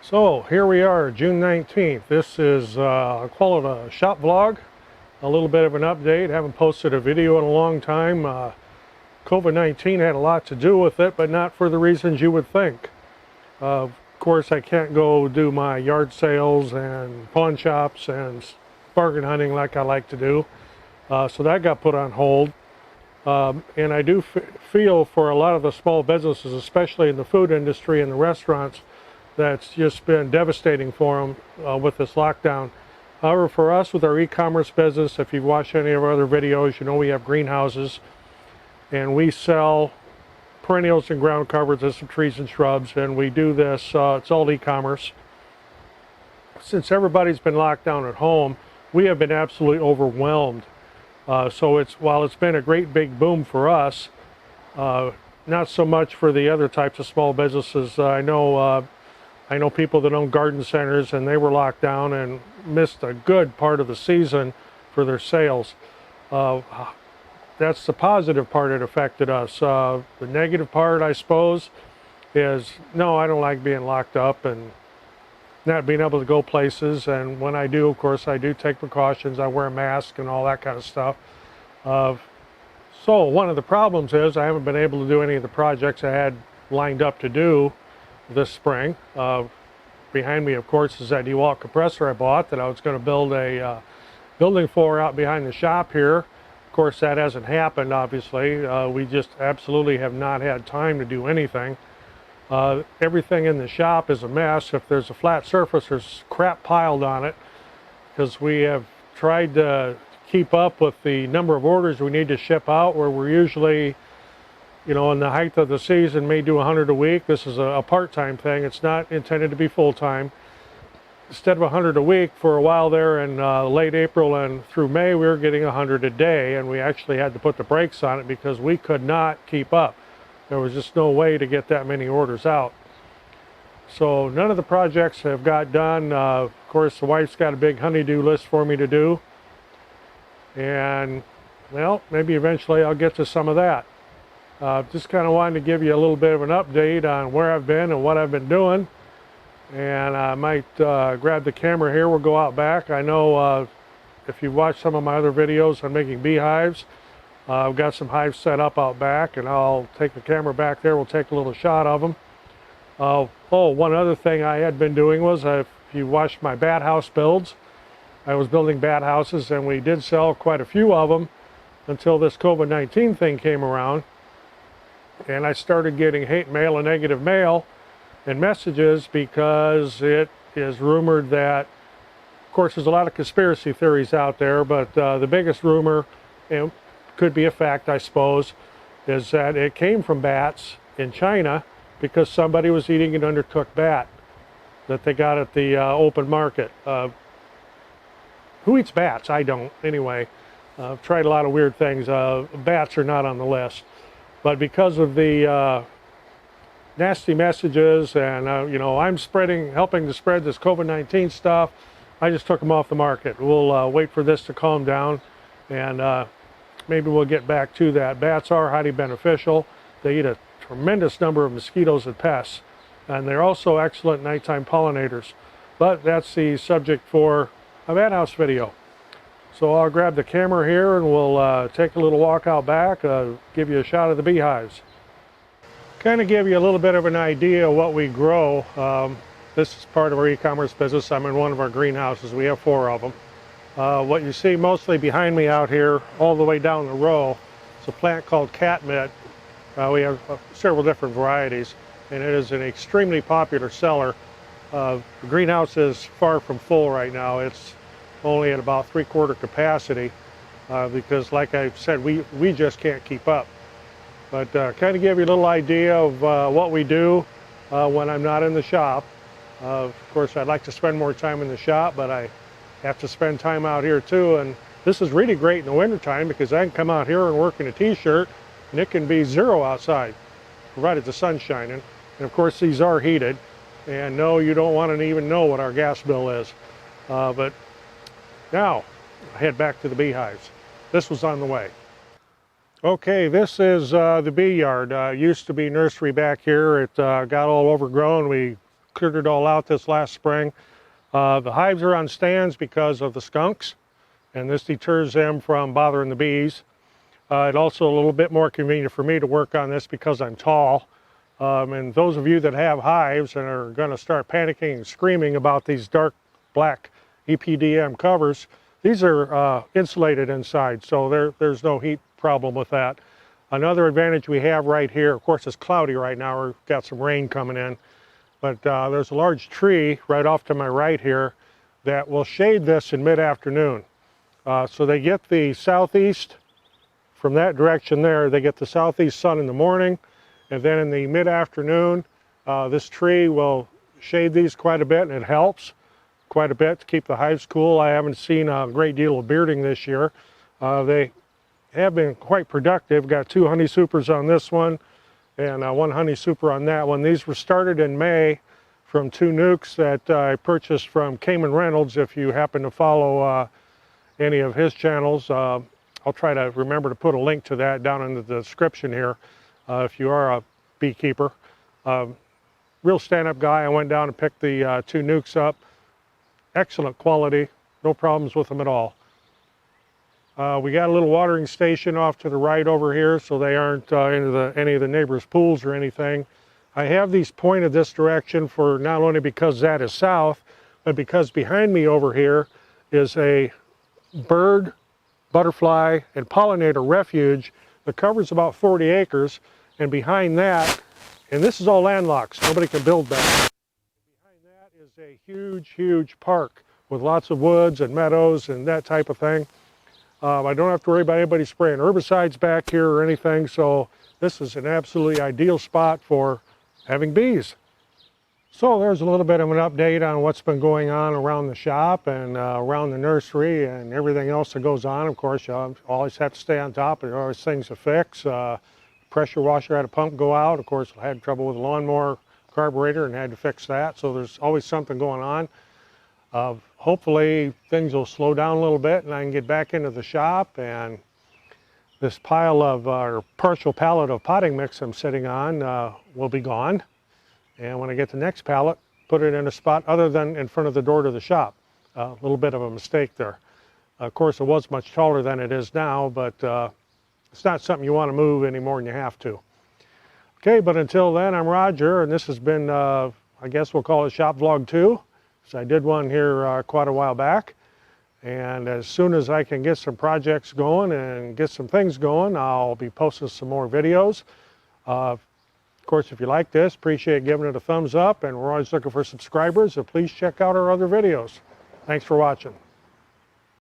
So here we are, June 19th. This is, I'll call it a shop vlog, a little bit of an update. Haven't posted a video in a long time. COVID-19 had a lot to do with it, but not for the reasons you would think. Of course, I can't go do my yard sales and pawn shops and bargain hunting like I like to do. So that got put on hold. And I do feel for a lot of the small businesses, especially in the food industry and the restaurants, that's just been devastating for them with this lockdown. However, for us with our e-commerce business, if you've watched any of our other videos, you know we have greenhouses and we sell perennials and ground covers and some trees and shrubs, and we do this, it's all e-commerce. Since everybody's been locked down at home, we have been absolutely overwhelmed. So while it's been a great big boom for us, not so much for the other types of small businesses. I know people that own garden centers, and they were locked down and missed a good part of the season for their sales. That's the positive part that affected us. The negative part, I suppose, is no, I don't like being locked up and not being able to go places. And when I do, of course, I do take precautions. I wear a mask and all that kind of stuff. So one of the problems is I haven't been able to do any of the projects I had lined up to do this spring. Behind me, of course, is that DeWalt compressor I bought that I was going to build a building for out behind the shop here. Of course, that hasn't happened, obviously. We just absolutely have not had time to do anything. Everything in the shop is a mess. If there's a flat surface, there's crap piled on it, because we have tried to keep up with the number of orders we need to ship out, where we're usually, you know, in the height of the season, may do 100 a week. This is a part-time thing. It's not intended to be full-time. Instead of 100 a week, for a while there in late April and through May, we were getting 100 a day, and we actually had to put the brakes on it because we could not keep up. There was just no way to get that many orders out. So none of the projects have got done. Of course, the wife's got a big honey-do list for me to do. And, well, maybe eventually I'll get to some of that. Just kind of wanted to give you a little bit of an update on where I've been and what I've been doing. And I might grab the camera here. We'll go out back. I know if you've watched some of my other videos on making beehives, I've got some hives set up out back, and I'll take the camera back there. We'll take a little shot of them. One other thing I had been doing was, if you watched my bat house builds, I was building bat houses, and we did sell quite a few of them until this COVID-19 thing came around. And I started getting hate mail and negative mail and messages, because it is rumored that, of course, there's a lot of conspiracy theories out there, but the biggest rumor, and could be a fact, I suppose, is that it came from bats in China because somebody was eating an undercooked bat that they got at the open market. Who eats bats? I don't. Anyway, I've tried a lot of weird things. Bats are not on the list. But because of the nasty messages and, you know, I'm helping to spread this COVID-19 stuff, I just took them off the market. We'll wait for this to calm down, and maybe we'll get back to that. Bats are highly beneficial. They eat a tremendous number of mosquitoes and pests, and they're also excellent nighttime pollinators. But that's the subject for a bat house video. So I'll grab the camera here and we'll take a little walk out back, give you a shot of the beehives. Kind of give you a little bit of an idea of what we grow. This is part of our e-commerce business. I'm in one of our greenhouses. We have 4 of them. What you see mostly behind me out here, all the way down the row, is a plant called catmint. We have several different varieties, and it is an extremely popular seller. The greenhouse is far from full right now. It's only at about 3/4 capacity because, like I said, we just can't keep up. But kind of give you a little idea of what we do when I'm not in the shop. Of course, I'd like to spend more time in the shop, but I have to spend time out here too. And this is really great in the wintertime, because I can come out here and work in a t-shirt and it can be 0 outside, provided the sun's shining. And of course, these are heated. And no, you don't want to even know what our gas bill is. But now, head back to the beehives. This was on the way. Okay, this is the bee yard. Used to be nursery back here. It got all overgrown. We cleared it all out this last spring. The hives are on stands because of the skunks, and this deters them from bothering the bees. It's also a little bit more convenient for me to work on this because I'm tall. And those of you that have hives and are going to start panicking and screaming about these dark black EPDM covers, these are insulated inside, so there's no heat problem with that. Another advantage we have right here, of course it's cloudy right now, we've got some rain coming in, but there's a large tree right off to my right here that will shade this in mid-afternoon. So they get the southeast from that direction there, they get the southeast sun in the morning, and then in the mid-afternoon, this tree will shade these quite a bit, and it helps quite a bit to keep the hives cool. I haven't seen a great deal of bearding this year. They have been quite productive. Got 2 honey supers on this one and 1 honey super on that one. These were started in May from 2 nukes that I purchased from Cayman Reynolds. If you happen to follow any of his channels, I'll try to remember to put a link to that down in the description here if you are a beekeeper. Real stand-up guy. I went down and picked the 2 nukes up. Excellent quality, no problems with them at all. We got a little watering station off to the right over here, so they aren't into any of the neighbors' pools or anything. I have these pointed this direction for not only because that is south, but because behind me over here is a bird, butterfly, and pollinator refuge that covers about 40 acres, and behind that, and this is all landlocked, so nobody can build that. Behind that is a huge park with lots of woods and meadows and that type of thing. I don't have to worry about anybody spraying herbicides back here or anything, so this is an absolutely ideal spot for having bees. So there's a little bit of an update on what's been going on around the shop and around the nursery and everything else that goes on. Of course, you always have to stay on top. There are always things to fix. Pressure washer had a pump go out. Of course, I had trouble with the lawnmower carburetor and had to fix that. So there's always something going on. Hopefully things will slow down a little bit and I can get back into the shop, and this pile of or partial pallet of potting mix I'm sitting on will be gone. And when I get the next pallet, put it in a spot other than in front of the door to the shop. A little bit of a mistake there. Of course, it was much taller than it is now, but it's not something you want to move any more than you have to. Okay, but until then, I'm Roger, and this has been, I guess we'll call it Shop Vlog 2. So I did one here quite a while back. And as soon as I can get some projects going and get some things going, I'll be posting some more videos. Of course, if you like this, appreciate giving it a thumbs up, and we're always looking for subscribers, so please check out our other videos. Thanks for watching.